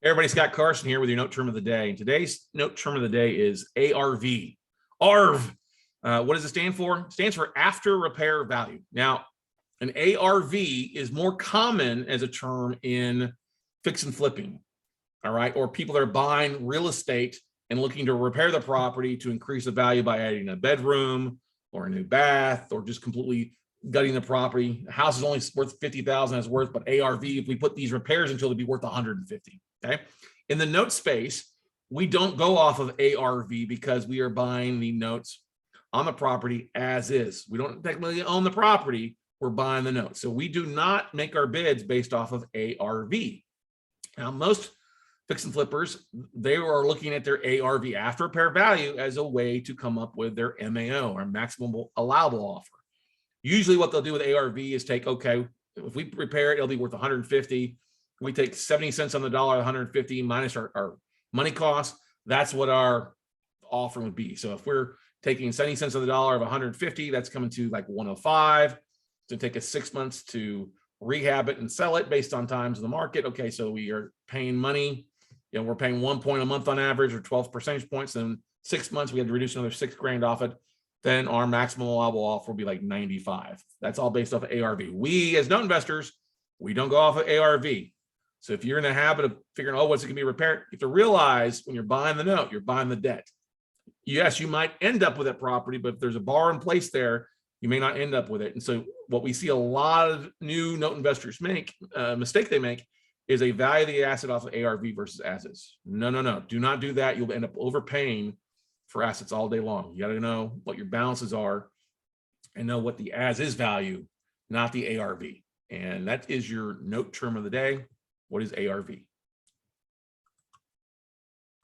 Hey everybody, Scott Carson here with your note term of the day. And today's note term of the day is ARV. ARV. What does it stand for? It stands for after repair value. Now, an ARV is more common as a term in fix and flipping, all right? Or people that are buying real estate and looking to repair the property to increase the value by adding a bedroom or a new bath or just completely gutting the property. The house is only worth 50,000 as worth, but ARV, if we put these repairs into it, it'd be worth 150. Okay. In the note space, we don't go off of ARV because we are buying the notes on the property as is. We don't technically own the property. We're buying the note. So we do not make our bids based off of ARV. Now, most fix and flippers, they are looking at their ARV after repair value as a way to come up with their MAO or maximum allowable offer. Usually what they'll do with ARV is take, okay, if we repair it, it'll be worth 150. We take 70 cents on the dollar, 150 minus our money cost. That's what our offer would be. So if we're taking 70 cents on the dollar of 150, that's coming to like 105. To take us 6 months to rehab it and sell it based on times of the market. Okay, so we are paying money. We're paying 1 point a month on average, or 12 percentage points. And 6 months, we had to reduce another $6,000 off it. Then our maximum allowable offer will be like 95. That's all based off of ARV. We, as note investors, we don't go off of ARV. So if you're in the habit of figuring, oh, what's it going to be repaired? You have to realize when you're buying the note, you're buying the debt. Yes, you might end up with that property, but if there's a bar in place there, you may not end up with it. And so what we see a lot of new note investors make, mistake they make, is they value the asset off of ARV versus as is. No. Do not do that. You'll end up overpaying for assets all day long. You got to know what your balances are and know what the as is value, not the ARV. And that is your note term of the day. What is ARV?